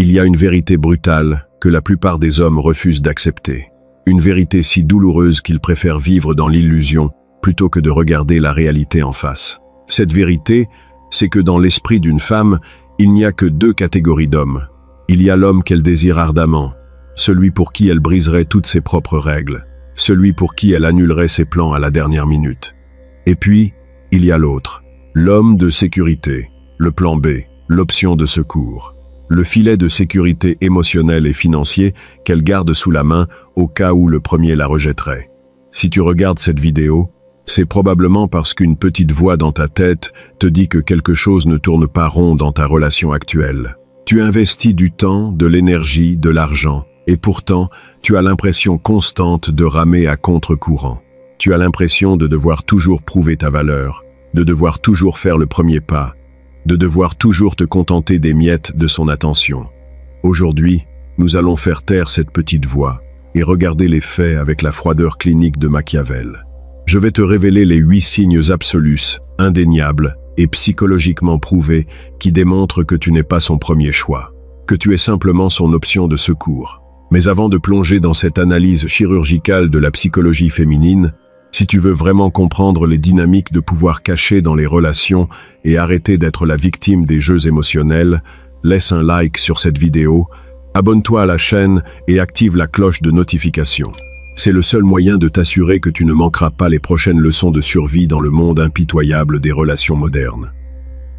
Il y a une vérité brutale que la plupart des hommes refusent d'accepter. Une vérité si douloureuse qu'ils préfèrent vivre dans l'illusion plutôt que de regarder la réalité en face. Cette vérité, c'est que dans l'esprit d'une femme, il n'y a que deux catégories d'hommes. Il y a l'homme qu'elle désire ardemment, celui pour qui elle briserait toutes ses propres règles, celui pour qui elle annulerait ses plans à la dernière minute. Et puis, il y a l'autre, l'homme de sécurité, le plan B, l'option de secours, le filet de sécurité émotionnelle et financier qu'elle garde sous la main au cas où le premier la rejetterait. Si tu regardes cette vidéo, c'est probablement parce qu'une petite voix dans ta tête te dit que quelque chose ne tourne pas rond dans ta relation actuelle. Tu investis du temps, de l'énergie, de l'argent, et pourtant, tu as l'impression constante de ramer à contre-courant. Tu as l'impression de devoir toujours prouver ta valeur, de devoir toujours faire le premier pas, de devoir toujours te contenter des miettes de son attention. Aujourd'hui, nous allons faire taire cette petite voix et regarder les faits avec la froideur clinique de Machiavel. Je vais te révéler les 8 signes absolus, indéniables et psychologiquement prouvés qui démontrent que tu n'es pas son premier choix, que tu es simplement son option de secours. Mais avant de plonger dans cette analyse chirurgicale de la psychologie féminine, si tu veux vraiment comprendre les dynamiques de pouvoir cachées dans les relations et arrêter d'être la victime des jeux émotionnels, laisse un like sur cette vidéo, abonne-toi à la chaîne et active la cloche de notification. C'est le seul moyen de t'assurer que tu ne manqueras pas les prochaines leçons de survie dans le monde impitoyable des relations modernes.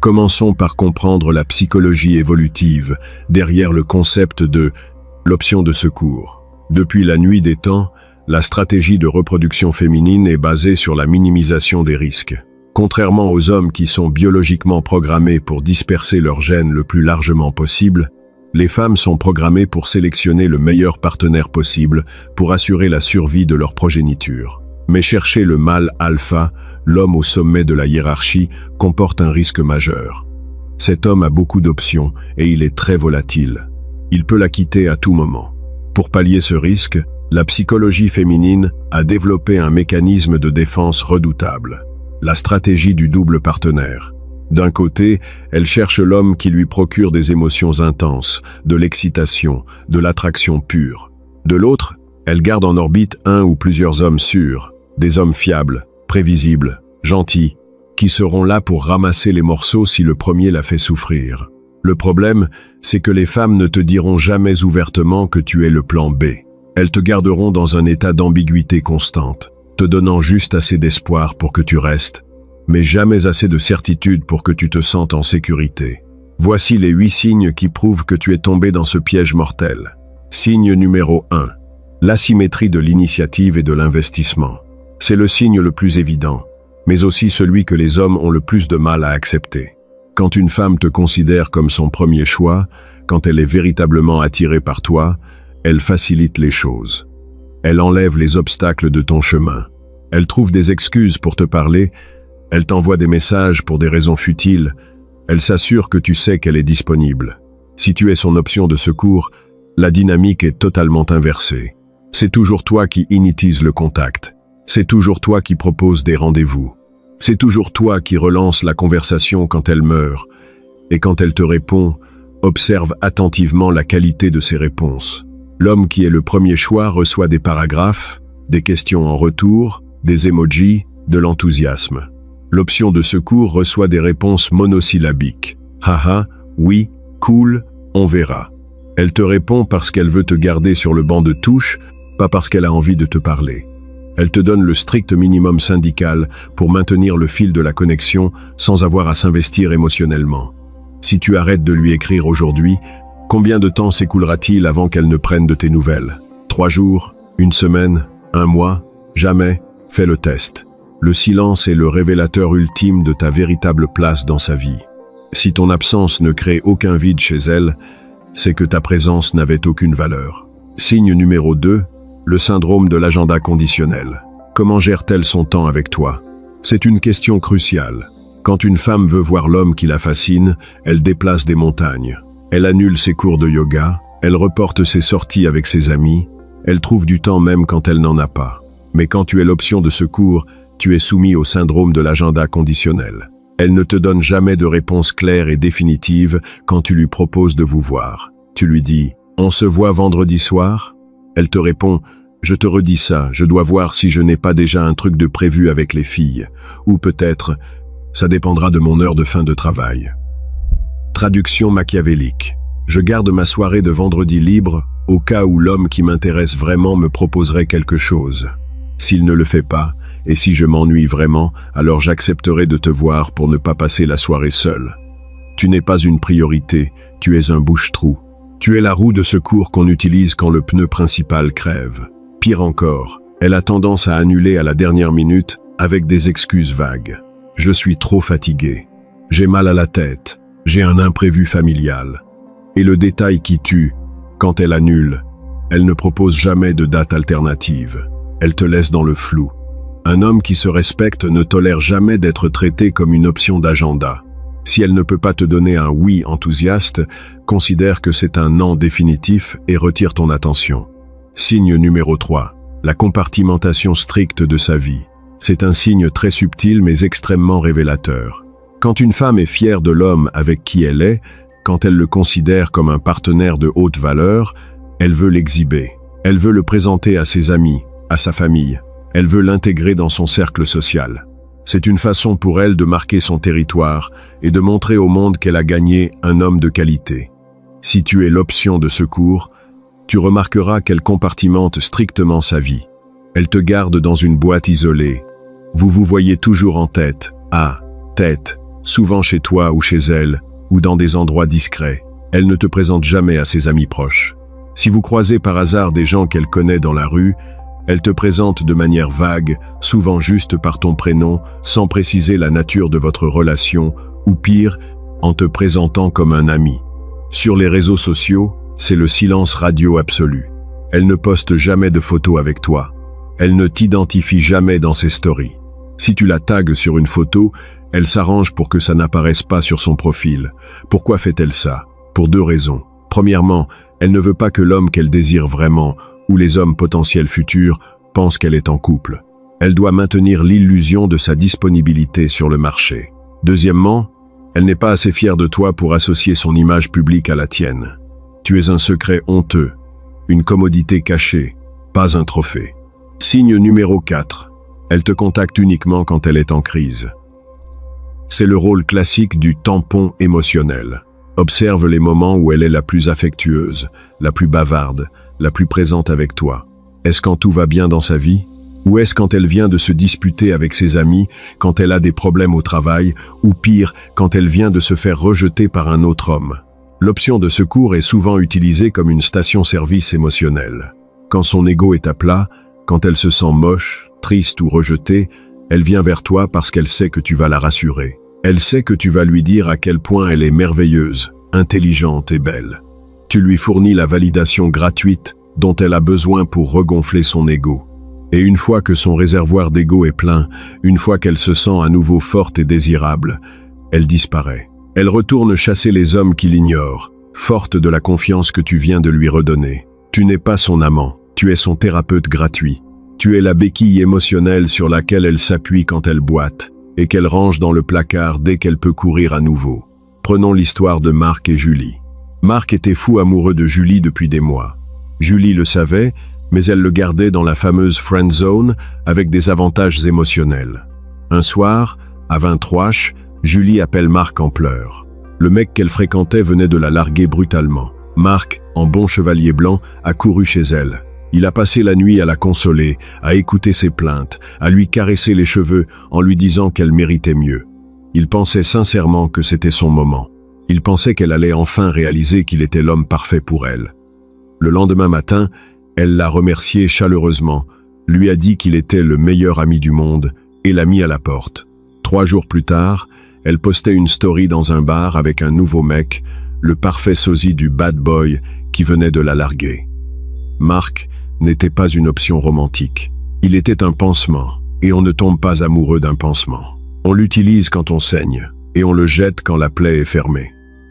Commençons par comprendre la psychologie évolutive derrière le concept de l'option de secours. Depuis la nuit des temps, la stratégie de reproduction féminine est basée sur la minimisation des risques. Contrairement aux hommes qui sont biologiquement programmés pour disperser leurs gènes le plus largement possible, les femmes sont programmées pour sélectionner le meilleur partenaire possible pour assurer la survie de leur progéniture. Mais chercher le mâle alpha, l'homme au sommet de la hiérarchie, comporte un risque majeur. Cet homme a beaucoup d'options et il est très volatile. Il peut la quitter à tout moment. Pour pallier ce risque, la psychologie féminine a développé un mécanisme de défense redoutable, la stratégie du double partenaire. D'un côté, elle cherche l'homme qui lui procure des émotions intenses, de l'excitation, de l'attraction pure. De l'autre, elle garde en orbite un ou plusieurs hommes sûrs, des hommes fiables, prévisibles, gentils, qui seront là pour ramasser les morceaux si le premier la fait souffrir. Le problème, c'est que les femmes ne te diront jamais ouvertement que tu es le plan B. Elles te garderont dans un état d'ambiguïté constante, te donnant juste assez d'espoir pour que tu restes, mais jamais assez de certitude pour que tu te sentes en sécurité. Voici les 8 signes qui prouvent que tu es tombé dans ce piège mortel. Signe numéro 1. L'asymétrie de l'initiative et de l'investissement. C'est le signe le plus évident, mais aussi celui que les hommes ont le plus de mal à accepter. Quand une femme te considère comme son premier choix, quand elle est véritablement attirée par toi, elle facilite les choses. Elle enlève les obstacles de ton chemin. Elle trouve des excuses pour te parler. Elle t'envoie des messages pour des raisons futiles. Elle s'assure que tu sais qu'elle est disponible. Si tu es son option de secours, la dynamique est totalement inversée. C'est toujours toi qui initise le contact. C'est toujours toi qui propose des rendez-vous. C'est toujours toi qui relance la conversation quand elle meurt. Et quand elle te répond, observe attentivement la qualité de ses réponses. L'homme qui est le premier choix reçoit des paragraphes, des questions en retour, des emojis, de l'enthousiasme. L'option de secours reçoit des réponses monosyllabiques. Haha, oui, cool, on verra. Elle te répond parce qu'elle veut te garder sur le banc de touche, pas parce qu'elle a envie de te parler. Elle te donne le strict minimum syndical pour maintenir le fil de la connexion sans avoir à s'investir émotionnellement. Si tu arrêtes de lui écrire aujourd'hui, combien de temps s'écoulera-t-il avant qu'elle ne prenne de tes nouvelles? 3 jours? 1 semaine? 1 mois? Jamais? Fais le test. Le silence est le révélateur ultime de ta véritable place dans sa vie. Si ton absence ne crée aucun vide chez elle, c'est que ta présence n'avait aucune valeur. Signe numéro 2, le syndrome de l'agenda conditionnel. Comment gère-t-elle son temps avec toi? C'est une question cruciale. Quand une femme veut voir l'homme qui la fascine, elle déplace des montagnes. Elle annule ses cours de yoga, elle reporte ses sorties avec ses amis, elle trouve du temps même quand elle n'en a pas. Mais quand tu es l'option de secours, tu es soumis au syndrome de l'agenda conditionnel. Elle ne te donne jamais de réponse claire et définitive quand tu lui proposes de vous voir. Tu lui dis « On se voit vendredi soir ?» Elle te répond « Je te redis ça, je dois voir si je n'ai pas déjà un truc de prévu avec les filles. » Ou peut-être « Ça dépendra de mon heure de fin de travail. » Traduction machiavélique. Je garde ma soirée de vendredi libre au cas où l'homme qui m'intéresse vraiment me proposerait quelque chose. S'il ne le fait pas, et si je m'ennuie vraiment, alors j'accepterai de te voir pour ne pas passer la soirée seule. Tu n'es pas une priorité, tu es un bouche-trou. Tu es la roue de secours qu'on utilise quand le pneu principal crève. Pire encore, elle a tendance à annuler à la dernière minute avec des excuses vagues. Je suis trop fatigué. J'ai mal à la tête. J'ai un imprévu familial. Et le détail qui tue, quand elle annule, elle ne propose jamais de date alternative. Elle te laisse dans le flou. Un homme qui se respecte ne tolère jamais d'être traité comme une option d'agenda. Si elle ne peut pas te donner un oui enthousiaste, considère que c'est un non définitif et retire ton attention. Signe numéro 3. La compartimentation stricte de sa vie. C'est un signe très subtil mais extrêmement révélateur. Quand une femme est fière de l'homme avec qui elle est, quand elle le considère comme un partenaire de haute valeur, elle veut l'exhiber. Elle veut le présenter à ses amis, à sa famille. Elle veut l'intégrer dans son cercle social. C'est une façon pour elle de marquer son territoire et de montrer au monde qu'elle a gagné un homme de qualité. Si tu es l'option de secours, tu remarqueras qu'elle compartimente strictement sa vie. Elle te garde dans une boîte isolée. Vous vous voyez toujours en tête, souvent chez toi ou chez elle, ou dans des endroits discrets. Elle ne te présente jamais à ses amis proches. Si vous croisez par hasard des gens qu'elle connaît dans la rue, elle te présente de manière vague, souvent juste par ton prénom, sans préciser la nature de votre relation, ou pire, en te présentant comme un ami. Sur les réseaux sociaux, c'est le silence radio absolu. Elle ne poste jamais de photos avec toi. Elle ne t'identifie jamais dans ses stories. Si tu la tagues sur une photo, elle s'arrange pour que ça n'apparaisse pas sur son profil. Pourquoi fait-elle ça? Pour 2 raisons. Premièrement, elle ne veut pas que l'homme qu'elle désire vraiment, ou les hommes potentiels futurs, pensent qu'elle est en couple. Elle doit maintenir l'illusion de sa disponibilité sur le marché. Deuxièmement, elle n'est pas assez fière de toi pour associer son image publique à la tienne. Tu es un secret honteux, une commodité cachée, pas un trophée. Signe numéro 4. Elle te contacte uniquement quand elle est en crise. C'est le rôle classique du tampon émotionnel. Observe les moments où elle est la plus affectueuse, la plus bavarde, la plus présente avec toi. Est-ce quand tout va bien dans sa vie? Ou est-ce quand elle vient de se disputer avec ses amis, quand elle a des problèmes au travail, ou pire, quand elle vient de se faire rejeter par un autre homme? L'option de secours est souvent utilisée comme une station-service émotionnelle. Quand son ego est à plat, quand elle se sent moche, triste ou rejetée, elle vient vers toi parce qu'elle sait que tu vas la rassurer. Elle sait que tu vas lui dire à quel point elle est merveilleuse, intelligente et belle. Tu lui fournis la validation gratuite dont elle a besoin pour regonfler son ego. Et une fois que son réservoir d'ego est plein, une fois qu'elle se sent à nouveau forte et désirable, elle disparaît. Elle retourne chasser les hommes qui l'ignorent, forte de la confiance que tu viens de lui redonner. Tu n'es pas son amant, tu es son thérapeute gratuit. Tu es la béquille émotionnelle sur laquelle elle s'appuie quand elle boite, et qu'elle range dans le placard dès qu'elle peut courir à nouveau. Prenons l'histoire de Marc et Julie. Marc était fou amoureux de Julie depuis des mois. Julie le savait, mais elle le gardait dans la fameuse friend zone avec des avantages émotionnels. Un soir, à 23h, Julie appelle Marc en pleurs. Le mec qu'elle fréquentait venait de la larguer brutalement. Marc, en bon chevalier blanc, a couru chez elle. Il a passé la nuit à la consoler, à écouter ses plaintes, à lui caresser les cheveux en lui disant qu'elle méritait mieux. Il pensait sincèrement que c'était son moment. Il pensait qu'elle allait enfin réaliser qu'il était l'homme parfait pour elle. Le lendemain matin, elle l'a remercié chaleureusement, lui a dit qu'il était le meilleur ami du monde et l'a mis à la porte. 3 jours plus tard, elle postait une story dans un bar avec un nouveau mec, le parfait sosie du bad boy qui venait de la larguer. Marc n'était pas une option romantique. Il était un pansement, et on ne tombe pas amoureux d'un pansement. On l'utilise quand on saigne, et on le jette quand la plaie est fermée.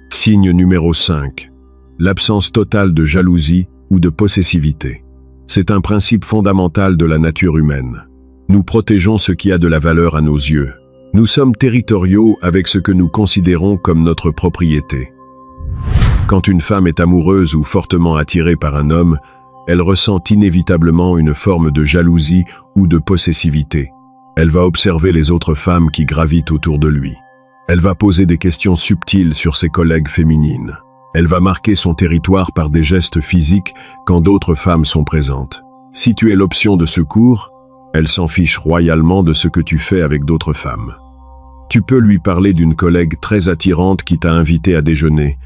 Signe numéro 5. L'absence totale de jalousie ou de possessivité. C'est un principe fondamental de la nature humaine. Nous protégeons ce qui a de la valeur à nos yeux. Nous sommes territoriaux avec ce que nous considérons comme notre propriété. Quand une femme est amoureuse ou fortement attirée par un homme, elle ressent inévitablement une forme de jalousie ou de possessivité. Elle va observer les autres femmes qui gravitent autour de lui. Elle va poser des questions subtiles sur ses collègues féminines. Elle va marquer son territoire par des gestes physiques quand d'autres femmes sont présentes. Si tu es l'option de secours, elle s'en fiche royalement de ce que tu fais avec d'autres femmes. Tu peux lui parler d'une collègue très attirante qui t'a invité à déjeuner.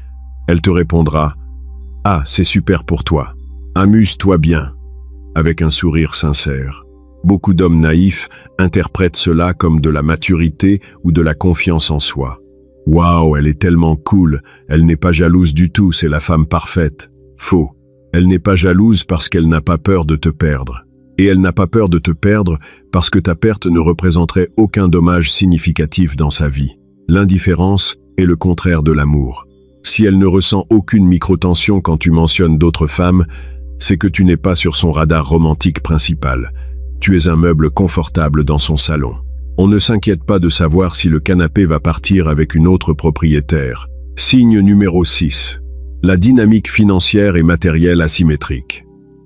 Elle te répondra « Ah, c'est super pour toi. Amuse-toi bien », avec un sourire sincère. Beaucoup d'hommes naïfs interprètent cela comme de la maturité ou de la confiance en soi. « Waouh, elle est tellement cool, elle n'est pas jalouse du tout, c'est la femme parfaite. » Faux. Elle n'est pas jalouse parce qu'elle n'a pas peur de te perdre. Et elle n'a pas peur de te perdre parce que ta perte ne représenterait aucun dommage significatif dans sa vie. L'indifférence est le contraire de l'amour. Si elle ne ressent aucune microtension quand tu mentionnes d'autres femmes, c'est que tu n'es pas sur son radar romantique principal. Tu es un meuble confortable dans son salon. On ne s'inquiète pas de savoir si le canapé va partir avec une autre propriétaire. Signe numéro 6. La dynamique financière et matérielle asymétrique.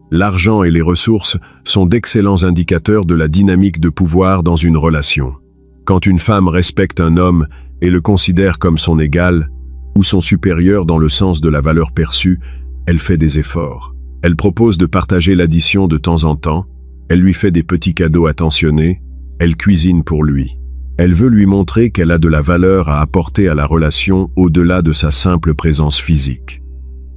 L'argent et les ressources sont d'excellents indicateurs de la dynamique de pouvoir dans une relation. Quand une femme respecte un homme et le considère comme son égal, ou son supérieur dans le sens de la valeur perçue, elle fait des efforts. Elle propose de partager l'addition de temps en temps, elle lui fait des petits cadeaux attentionnés, elle cuisine pour lui. Elle veut lui montrer qu'elle a de la valeur à apporter à la relation au-delà de sa simple présence physique.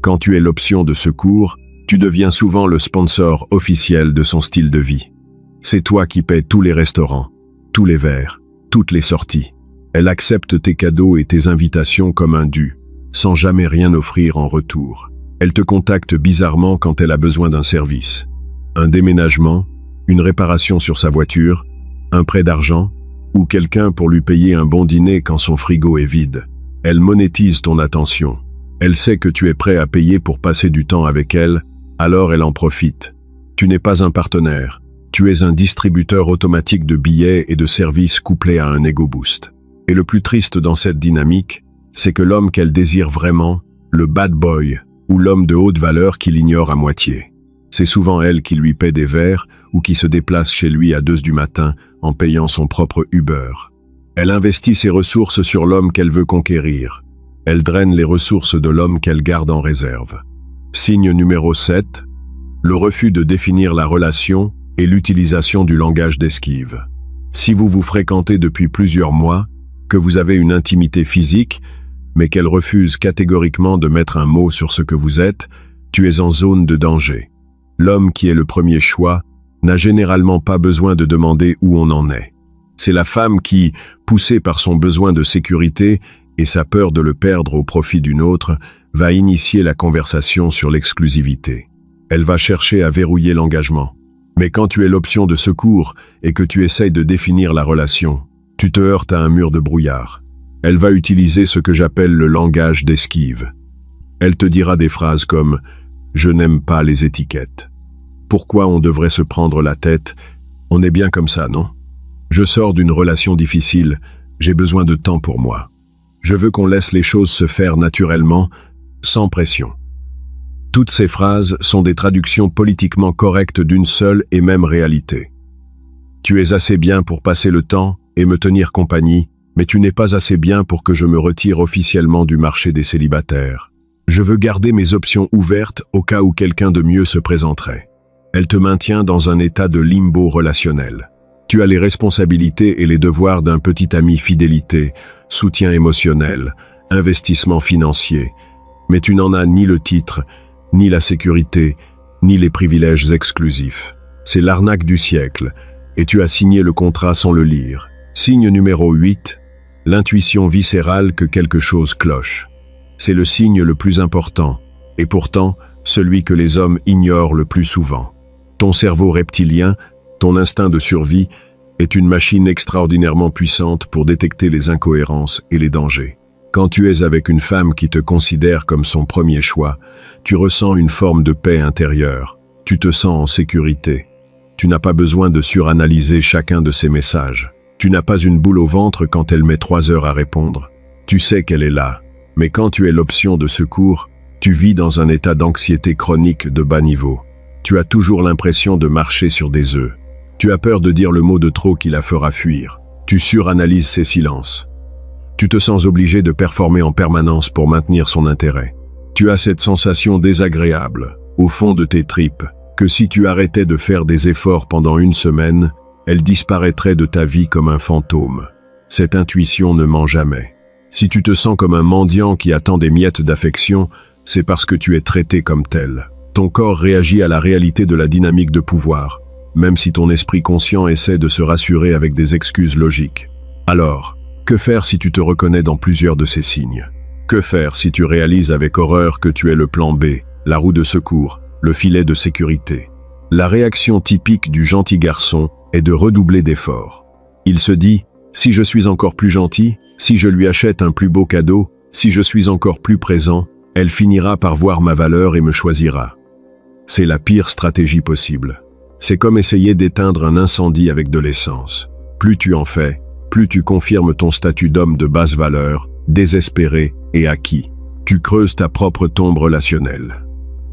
Quand tu es l'option de secours, tu deviens souvent le sponsor officiel de son style de vie. C'est toi qui paies tous les restaurants, tous les verres, toutes les sorties. Elle accepte tes cadeaux et tes invitations comme un dû, sans jamais rien offrir en retour. Elle te contacte bizarrement quand elle a besoin d'un service. Un déménagement, une réparation sur sa voiture, un prêt d'argent, ou quelqu'un pour lui payer un bon dîner quand son frigo est vide. Elle monétise ton attention. Elle sait que tu es prêt à payer pour passer du temps avec elle, alors elle en profite. Tu n'es pas un partenaire, tu es un distributeur automatique de billets et de services couplé à un ego boost. Et le plus triste dans cette dynamique, c'est que l'homme qu'elle désire vraiment, le bad boy, ou l'homme de haute valeur qui l'ignore à moitié. C'est souvent elle qui lui paie des verres ou qui se déplace chez lui à 2 du matin en payant son propre Uber. Elle investit ses ressources sur l'homme qu'elle veut conquérir. Elle draine les ressources de l'homme qu'elle garde en réserve. Signe numéro 7, le refus de définir la relation et l'utilisation du langage d'esquive. Si vous vous fréquentez depuis plusieurs mois, que vous avez une intimité physique, mais qu'elle refuse catégoriquement de mettre un mot sur ce que vous êtes, tu es en zone de danger. L'homme qui est le premier choix n'a généralement pas besoin de demander où on en est. C'est la femme qui, poussée par son besoin de sécurité et sa peur de le perdre au profit d'une autre, va initier la conversation sur l'exclusivité. Elle va chercher à verrouiller l'engagement. Mais quand tu es l'option de secours et que tu essayes de définir la relation, tu te heurtes à un mur de brouillard. Elle va utiliser ce que j'appelle le langage d'esquive. Elle te dira des phrases comme « Je n'aime pas les étiquettes ». Pourquoi on devrait se prendre la tête? On est bien comme ça, non? Je sors d'une relation difficile, j'ai besoin de temps pour moi. Je veux qu'on laisse les choses se faire naturellement, sans pression. Toutes ces phrases sont des traductions politiquement correctes d'une seule et même réalité. Tu es assez bien pour passer le temps et me tenir compagnie, mais tu n'es pas assez bien pour que je me retire officiellement du marché des célibataires. Je veux garder mes options ouvertes au cas où quelqu'un de mieux se présenterait. Elle te maintient dans un état de limbo relationnel. Tu as les responsabilités et les devoirs d'un petit ami fidélité, soutien émotionnel, investissement financier, mais tu n'en as ni le titre, ni la sécurité, ni les privilèges exclusifs. C'est l'arnaque du siècle, et tu as signé le contrat sans le lire. Signe numéro 8, l'intuition viscérale que quelque chose cloche. C'est le signe le plus important, et pourtant celui que les hommes ignorent le plus souvent. Ton cerveau reptilien, ton instinct de survie, est une machine extraordinairement puissante pour détecter les incohérences et les dangers. Quand tu es avec une femme qui te considère comme son premier choix, tu ressens une forme de paix intérieure. Tu te sens en sécurité. Tu n'as pas besoin de suranalyser chacun de ses messages. Tu n'as pas une boule au ventre quand elle met 3 heures à répondre. Tu sais qu'elle est là. Mais quand tu es l'option de secours, Tu vis dans un état d'anxiété chronique de bas niveau. Tu as toujours l'impression de marcher sur des œufs. Tu as peur de dire le mot de trop qui la fera fuir. Tu suranalyses ses silences. Tu te sens obligé de performer en permanence pour maintenir son intérêt. Tu as cette sensation désagréable, au fond de tes tripes, que si tu arrêtais de faire des efforts pendant une semaine, elle disparaîtrait de ta vie comme un fantôme. Cette intuition ne ment jamais. Si tu te sens comme un mendiant qui attend des miettes d'affection, c'est parce que tu es traité comme tel. Ton corps réagit à la réalité de la dynamique de pouvoir, même si ton esprit conscient essaie de se rassurer avec des excuses logiques. Alors, que faire si tu te reconnais dans plusieurs de ces signes? Que faire si tu réalises avec horreur que tu es le plan B, la roue de secours, le filet de sécurité? La réaction typique du gentil garçon est de redoubler d'efforts. Il se dit, si je suis encore plus gentil, si je lui achète un plus beau cadeau, si je suis encore plus présent, elle finira par voir ma valeur et me choisira. C'est la pire stratégie possible. C'est comme essayer d'éteindre un incendie avec de l'essence. Plus tu en fais, plus tu confirmes ton statut d'homme de basse valeur, désespéré et acquis. Tu creuses ta propre tombe relationnelle.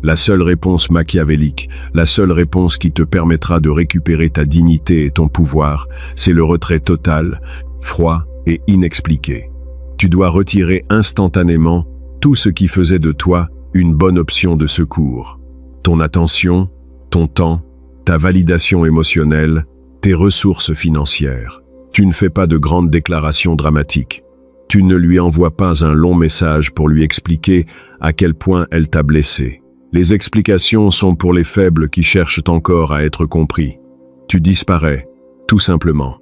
La seule réponse machiavélique, la seule réponse qui te permettra de récupérer ta dignité et ton pouvoir, c'est le retrait total, froid et inexpliqué. Tu dois retirer instantanément tout ce qui faisait de toi une bonne option de secours. Ton attention, ton temps, ta validation émotionnelle, tes ressources financières. Tu ne fais pas de grandes déclarations dramatiques. Tu ne lui envoies pas un long message pour lui expliquer à quel point elle t'a blessé. Les explications sont pour les faibles qui cherchent encore à être compris. Tu disparais, tout simplement.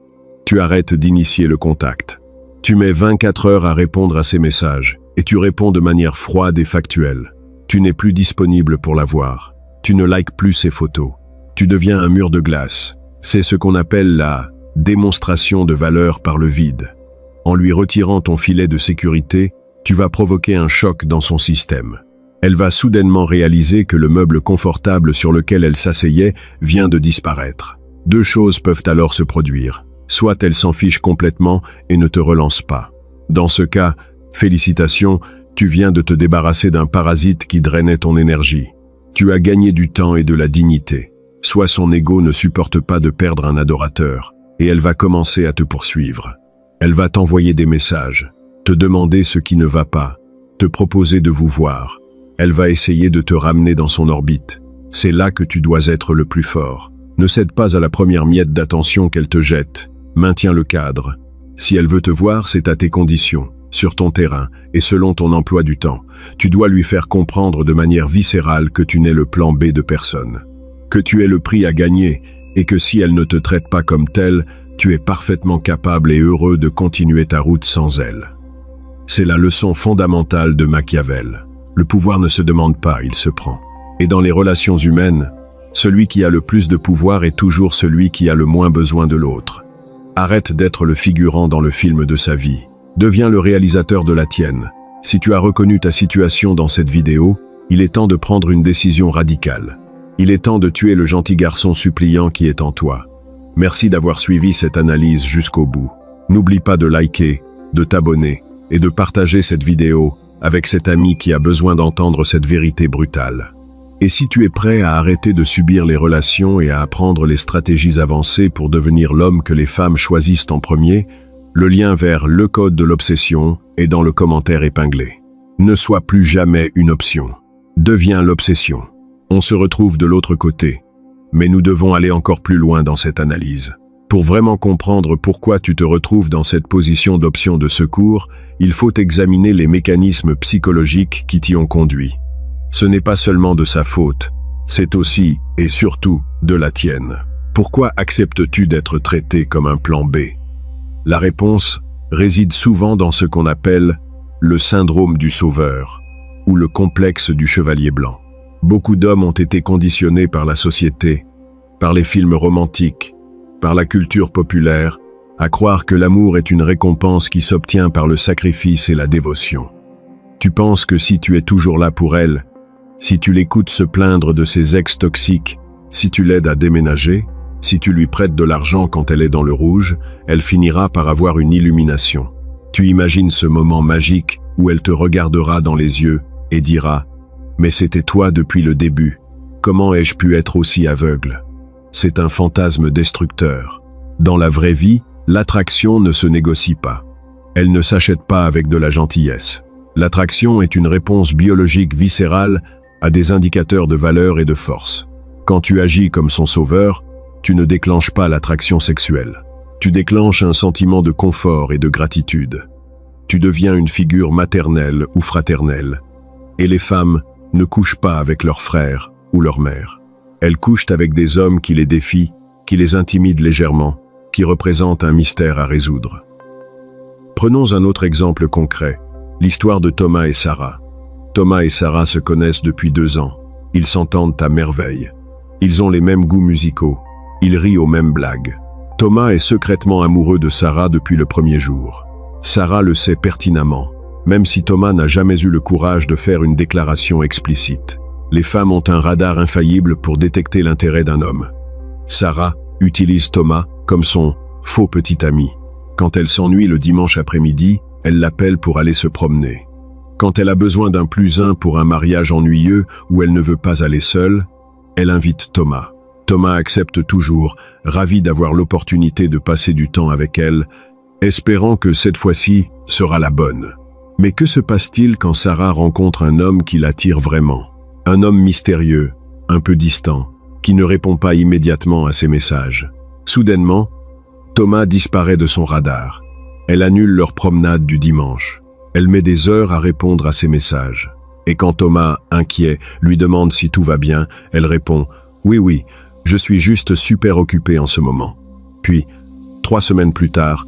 Tu arrêtes d'initier le contact. Tu mets 24 heures à répondre à ses messages, et tu réponds de manière froide et factuelle. Tu n'es plus disponible pour la voir. Tu ne likes plus ses photos. Tu deviens un mur de glace. C'est ce qu'on appelle la démonstration de valeur par le vide. En lui retirant ton filet de sécurité, tu vas provoquer un choc dans son système. Elle va soudainement réaliser que le meuble confortable sur lequel elle s'asseyait vient de disparaître. Deux choses peuvent alors se produire. Soit elle s'en fiche complètement et ne te relance pas. Dans ce cas, félicitations, tu viens de te débarrasser d'un parasite qui drainait ton énergie. Tu as gagné du temps et de la dignité. Soit son ego ne supporte pas de perdre un adorateur, et elle va commencer à te poursuivre. Elle va t'envoyer des messages, te demander ce qui ne va pas, te proposer de vous voir. Elle va essayer de te ramener dans son orbite. C'est là que tu dois être le plus fort. Ne cède pas à la première miette d'attention qu'elle te jette. Maintiens le cadre. Si elle veut te voir, c'est à tes conditions, sur ton terrain et selon ton emploi du temps. Tu dois lui faire comprendre de manière viscérale que tu n'es le plan B de personne. Que tu es le prix à gagner et que si elle ne te traite pas comme tel, tu es parfaitement capable et heureux de continuer ta route sans elle. C'est la leçon fondamentale de Machiavel. Le pouvoir ne se demande pas, il se prend. Et dans les relations humaines, celui qui a le plus de pouvoir est toujours celui qui a le moins besoin de l'autre. Arrête d'être le figurant dans le film de sa vie. Deviens le réalisateur de la tienne. Si tu as reconnu ta situation dans cette vidéo, il est temps de prendre une décision radicale. Il est temps de tuer le gentil garçon suppliant qui est en toi. Merci d'avoir suivi cette analyse jusqu'au bout. N'oublie pas de liker, de t'abonner et de partager cette vidéo avec cet ami qui a besoin d'entendre cette vérité brutale. Et si tu es prêt à arrêter de subir les relations et à apprendre les stratégies avancées pour devenir l'homme que les femmes choisissent en premier, le lien vers le code de l'obsession est dans le commentaire épinglé. Ne sois plus jamais une option. Deviens l'obsession. On se retrouve de l'autre côté. Mais nous devons aller encore plus loin dans cette analyse. Pour vraiment comprendre pourquoi tu te retrouves dans cette position d'option de secours, il faut examiner les mécanismes psychologiques qui t'y ont conduit. Ce n'est pas seulement de sa faute, c'est aussi, et surtout, de la tienne. Pourquoi acceptes-tu d'être traité comme un plan B? La réponse réside souvent dans ce qu'on appelle le syndrome du sauveur ou le complexe du chevalier blanc. Beaucoup d'hommes ont été conditionnés par la société, par les films romantiques, par la culture populaire, à croire que l'amour est une récompense qui s'obtient par le sacrifice et la dévotion. Tu penses que si tu es toujours là pour elle, si tu l'écoutes se plaindre de ses ex toxiques, si tu l'aides à déménager, si tu lui prêtes de l'argent quand elle est dans le rouge, elle finira par avoir une illumination. Tu imagines ce moment magique où elle te regardera dans les yeux et dira « Mais c'était toi depuis le début. Comment ai-je pu être aussi aveugle? C'est un fantasme destructeur. Dans la vraie vie, l'attraction ne se négocie pas. Elle ne s'achète pas avec de la gentillesse. L'attraction est une réponse biologique viscérale à des indicateurs de valeur et de force. Quand tu agis comme son sauveur, tu ne déclenches pas l'attraction sexuelle. Tu déclenches un sentiment de confort et de gratitude. Tu deviens une figure maternelle ou fraternelle. Et les femmes ne couchent pas avec leurs frères ou leur mère. Elles couchent avec des hommes qui les défient, qui les intimident légèrement, qui représentent un mystère à résoudre. Prenons un autre exemple concret, l'histoire de Thomas et Sarah. Thomas et Sarah se connaissent depuis 2 ans. Ils s'entendent à merveille. Ils ont les mêmes goûts musicaux. Ils rient aux mêmes blagues. Thomas est secrètement amoureux de Sarah depuis le premier jour. Sarah le sait pertinemment, même si Thomas n'a jamais eu le courage de faire une déclaration explicite. Les femmes ont un radar infaillible pour détecter l'intérêt d'un homme. Sarah utilise Thomas comme son faux petit ami. Quand elle s'ennuie le dimanche après-midi, elle l'appelle pour aller se promener. Quand elle a besoin d'un +1 pour un mariage ennuyeux où elle ne veut pas aller seule, elle invite Thomas. Thomas accepte toujours, ravi d'avoir l'opportunité de passer du temps avec elle, espérant que cette fois-ci sera la bonne. Mais que se passe-t-il quand Sarah rencontre un homme qui l'attire vraiment? Un homme mystérieux, un peu distant, qui ne répond pas immédiatement à ses messages. Soudainement, Thomas disparaît de son radar. Elle annule leur promenade du dimanche. Elle met des heures à répondre à ses messages. Et quand Thomas, inquiet, lui demande si tout va bien, elle répond « Oui, je suis juste super occupé en ce moment. » Puis, 3 semaines plus tard,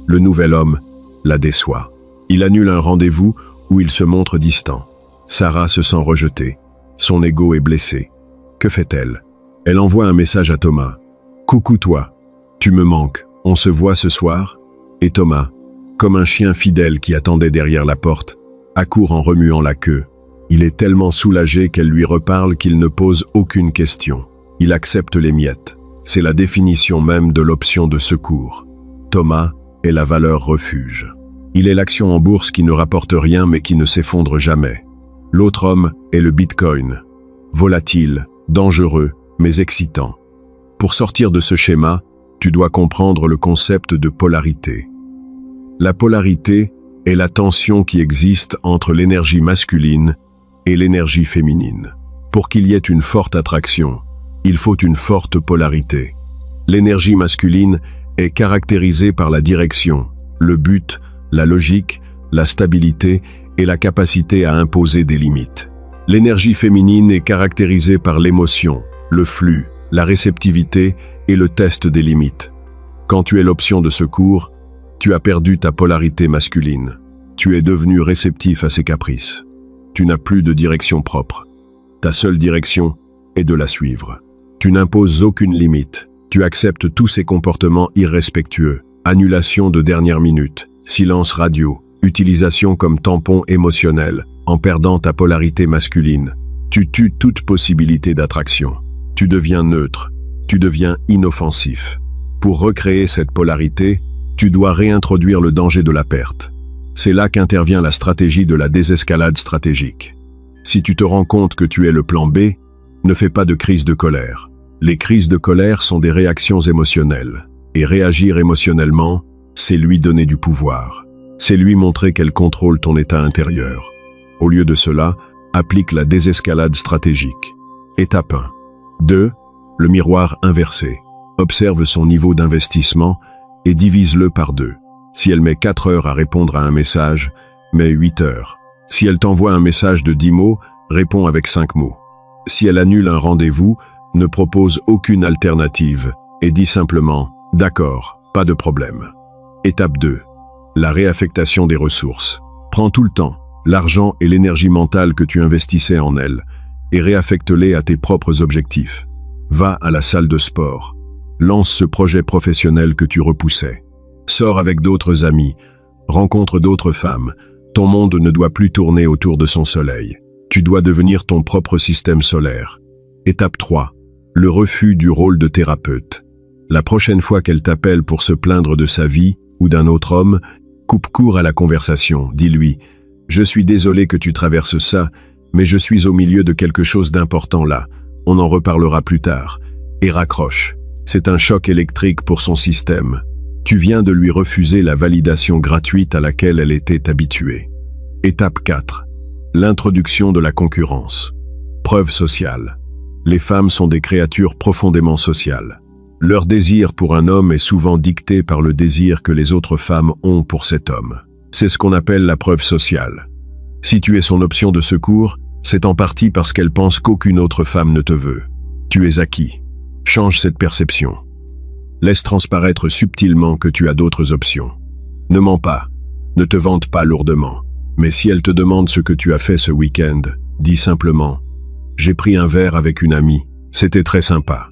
le nouvel homme la déçoit. Il annule un rendez-vous où il se montre distant. Sarah se sent rejetée. Son ego est blessé. Que fait-elle? Elle envoie un message à Thomas. « Coucou toi, tu me manques, on se voit ce soir ?» Et Thomas, comme un chien fidèle qui attendait derrière la porte, accourt en remuant la queue. Il est tellement soulagé qu'elle lui reparle qu'il ne pose aucune question. Il accepte les miettes. C'est la définition même de l'option de secours. Thomas est la valeur refuge. Il est l'action en bourse qui ne rapporte rien mais qui ne s'effondre jamais. L'autre homme est le Bitcoin. Volatile, dangereux, mais excitant. Pour sortir de ce schéma, tu dois comprendre le concept de polarité. La polarité est la tension qui existe entre l'énergie masculine et l'énergie féminine. Pour qu'il y ait une forte attraction, il faut une forte polarité. L'énergie masculine est caractérisée par la direction, le but, la logique, la stabilité et la capacité à imposer des limites. L'énergie féminine est caractérisée par l'émotion, le flux, la réceptivité et le test des limites. Quand tu es l'option de secours, tu as perdu ta polarité masculine. Tu es devenu réceptif à ses caprices. Tu n'as plus de direction propre. Ta seule direction est de la suivre. Tu n'imposes aucune limite. Tu acceptes tous ses comportements irrespectueux. Annulation de dernière minute, silence radio, utilisation comme tampon émotionnel, en perdant ta polarité masculine. Tu tues toute possibilité d'attraction. Tu deviens neutre. Tu deviens inoffensif. Pour recréer cette polarité, tu dois réintroduire le danger de la perte. C'est là qu'intervient la stratégie de la désescalade stratégique. Si tu te rends compte que tu es le plan B, ne fais pas de crise de colère. Les crises de colère sont des réactions émotionnelles. Et réagir émotionnellement, c'est lui donner du pouvoir. C'est lui montrer qu'elle contrôle ton état intérieur. Au lieu de cela, applique la désescalade stratégique. Étape 1. 2. Le miroir inversé. Observe son niveau d'investissement et divise-le par 2. Si elle met 4 heures à répondre à un message, mets 8 heures. Si elle t'envoie un message de 10 mots, réponds avec 5 mots. Si elle annule un rendez-vous, ne propose aucune alternative et dis simplement « D'accord, pas de problème ». Étape 2. La réaffectation des ressources. Prends tout le temps, l'argent et l'énergie mentale que tu investissais en elle et réaffecte-les à tes propres objectifs. Va à la salle de sport. Lance ce projet professionnel que tu repoussais. Sors avec d'autres amis. Rencontre d'autres femmes. Ton monde ne doit plus tourner autour de son soleil. Tu dois devenir ton propre système solaire. Étape 3. Le refus du rôle de thérapeute. La prochaine fois qu'elle t'appelle pour se plaindre de sa vie ou d'un autre homme, coupe court à la conversation. Dis-lui « Je suis désolé que tu traverses ça, Mais je suis au milieu de quelque chose d'important là, on en reparlera plus tard. Et raccroche. C'est un choc électrique pour son système. Tu viens de lui refuser la validation gratuite à laquelle elle était habituée. Étape 4. L'introduction de la concurrence. Preuve sociale. Les femmes sont des créatures profondément sociales. Leur désir pour un homme est souvent dicté par le désir que les autres femmes ont pour cet homme. C'est ce qu'on appelle la preuve sociale. Si tu es son option de secours, c'est en partie parce qu'elle pense qu'aucune autre femme ne te veut. Tu es acquis. Change cette perception. Laisse transparaître subtilement que tu as d'autres options. Ne mens pas. Ne te vante pas lourdement. Mais si elle te demande ce que tu as fait ce week-end, dis simplement « J'ai pris un verre avec une amie. C'était très sympa. »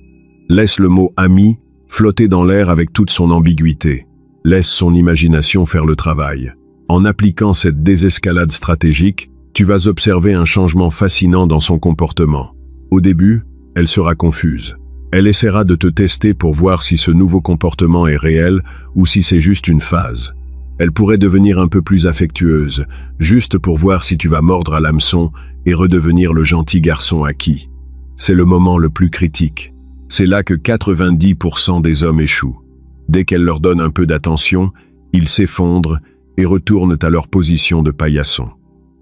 Laisse le mot « ami » flotter dans l'air avec toute son ambiguïté. Laisse son imagination faire le travail. En appliquant cette désescalade stratégique, tu vas observer un changement fascinant dans son comportement. Au début, elle sera confuse. Elle essaiera de te tester pour voir si ce nouveau comportement est réel ou si c'est juste une phase. Elle pourrait devenir un peu plus affectueuse, juste pour voir si tu vas mordre à l'hameçon et redevenir le gentil garçon acquis. C'est le moment le plus critique. C'est là que 90% des hommes échouent. Dès qu'elle leur donne un peu d'attention, ils s'effondrent et retournent à leur position de paillasson.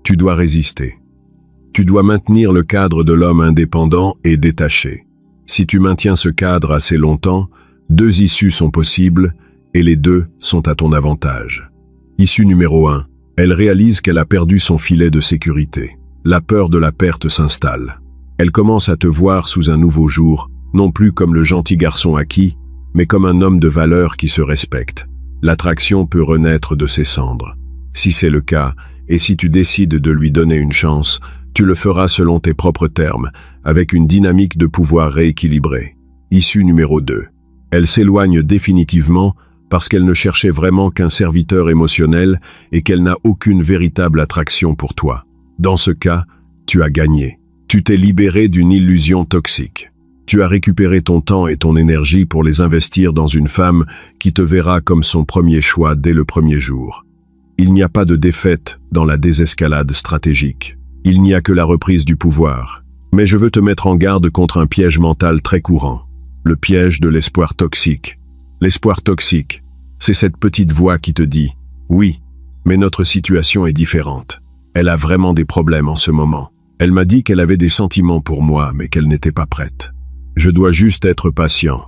Tu dois résister. Tu dois maintenir le cadre de l'homme indépendant et détaché. Si tu maintiens ce cadre assez longtemps, 2 issues sont possibles et les 2 sont à ton avantage. Issue numéro 1, elle réalise qu'elle a perdu son filet de sécurité. La peur de la perte s'installe. Elle commence à te voir sous un nouveau jour, non plus comme le gentil garçon acquis, mais comme un homme de valeur qui se respecte. L'attraction peut renaître de ses cendres. Si c'est le cas, et si tu décides de lui donner une chance, tu le feras selon tes propres termes, avec une dynamique de pouvoir rééquilibrée. Issue numéro 2. Elle s'éloigne définitivement parce qu'elle ne cherchait vraiment qu'un serviteur émotionnel et qu'elle n'a aucune véritable attraction pour toi. Dans ce cas, tu as gagné. Tu t'es libéré d'une illusion toxique. Tu as récupéré ton temps et ton énergie pour les investir dans une femme qui te verra comme son premier choix dès le premier jour. Il n'y a pas de défaite dans la désescalade stratégique. Il n'y a que la reprise du pouvoir. Mais je veux te mettre en garde contre un piège mental très courant. Le piège de l'espoir toxique. L'espoir toxique, c'est cette petite voix qui te dit « Oui, mais notre situation est différente. Elle a vraiment des problèmes en ce moment. Elle m'a dit qu'elle avait des sentiments pour moi, mais qu'elle n'était pas prête. Je dois juste être patient. »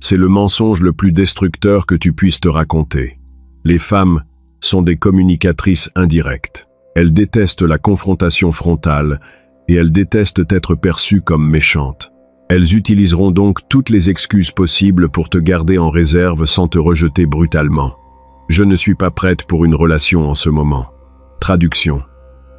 C'est le mensonge le plus destructeur que tu puisses te raconter. Les femmes sont des communicatrices indirectes. Elles détestent la confrontation frontale et elles détestent être perçues comme méchantes. Elles utiliseront donc toutes les excuses possibles pour te garder en réserve sans te rejeter brutalement. Je ne suis pas prête pour une relation en ce moment. Traduction.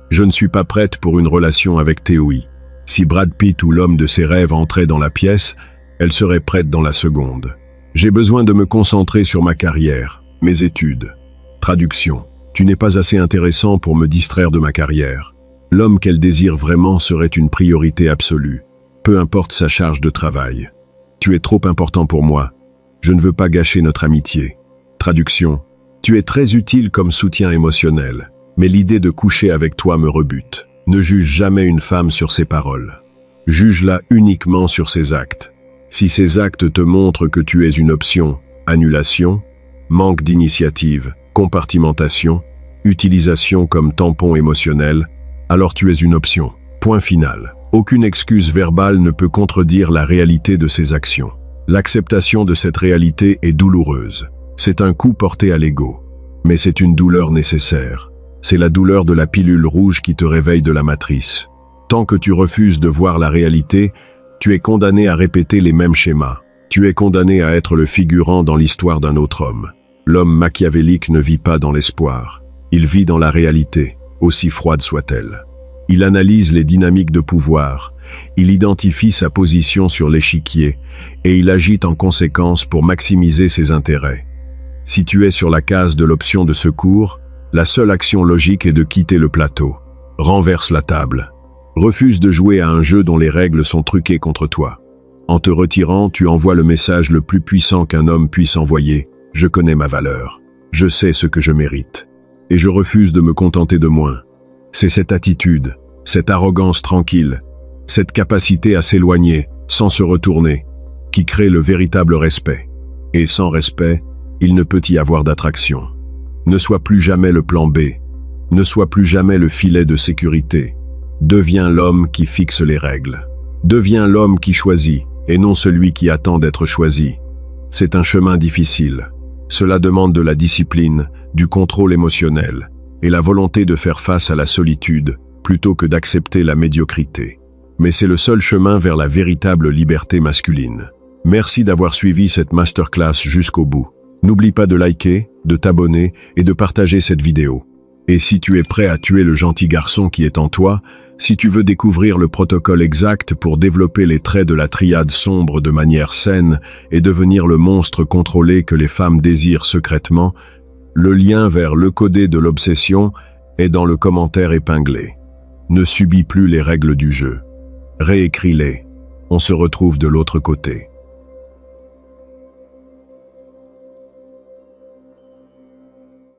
Je ne suis pas prête pour une relation avec Théoï. Si Brad Pitt ou l'homme de ses rêves entrait dans la pièce, elle serait prête dans la seconde. J'ai besoin de me concentrer sur ma carrière, mes études. Traduction. Tu n'es pas assez intéressant pour me distraire de ma carrière. L'homme qu'elle désire vraiment serait une priorité absolue. Peu importe sa charge de travail. Tu es trop important pour moi. Je ne veux pas gâcher notre amitié. Traduction. Tu es très utile comme soutien émotionnel, mais l'idée de coucher avec toi me rebute. Ne juge jamais une femme sur ses paroles. Juge-la uniquement sur ses actes. Si ces actes te montrent que tu es une option, annulation, manque d'initiative, compartimentation, utilisation comme tampon émotionnel, alors tu es une option. Point final. Aucune excuse verbale ne peut contredire la réalité de ces actions. L'acceptation de cette réalité est douloureuse. C'est un coup porté à l'ego. Mais c'est une douleur nécessaire. C'est la douleur de la pilule rouge qui te réveille de la matrice. Tant que tu refuses de voir la réalité, tu es condamné à répéter les mêmes schémas. Tu es condamné à être le figurant dans l'histoire d'un autre homme. L'homme machiavélique ne vit pas dans l'espoir. Il vit dans la réalité, aussi froide soit-elle. Il analyse les dynamiques de pouvoir, il identifie sa position sur l'échiquier et il agit en conséquence pour maximiser ses intérêts. Si tu es sur la case de l'option de secours, la seule action logique est de quitter le plateau. Renverse la table. Refuse de jouer à un jeu dont les règles sont truquées contre toi. En te retirant, tu envoies le message le plus puissant qu'un homme puisse envoyer. Je connais ma valeur. Je sais ce que je mérite. Et je refuse de me contenter de moins. C'est cette attitude, cette arrogance tranquille, cette capacité à s'éloigner sans se retourner, qui crée le véritable respect. Et sans respect, il ne peut y avoir d'attraction. Ne sois plus jamais le plan B, ne sois plus jamais le filet de sécurité. Deviens l'homme qui fixe les règles. Deviens l'homme qui choisit, et non celui qui attend d'être choisi. C'est un chemin difficile. Cela demande de la discipline, du contrôle émotionnel, et la volonté de faire face à la solitude, plutôt que d'accepter la médiocrité. Mais c'est le seul chemin vers la véritable liberté masculine. Merci d'avoir suivi cette masterclass jusqu'au bout. N'oublie pas de liker, de t'abonner et de partager cette vidéo. Et si tu es prêt à tuer le gentil garçon qui est en toi, si tu veux découvrir le protocole exact pour développer les traits de la triade sombre de manière saine et devenir le monstre contrôlé que les femmes désirent secrètement, le lien vers le codé de l'obsession est dans le commentaire épinglé. Ne subis plus les règles du jeu. Réécris-les. On se retrouve de l'autre côté.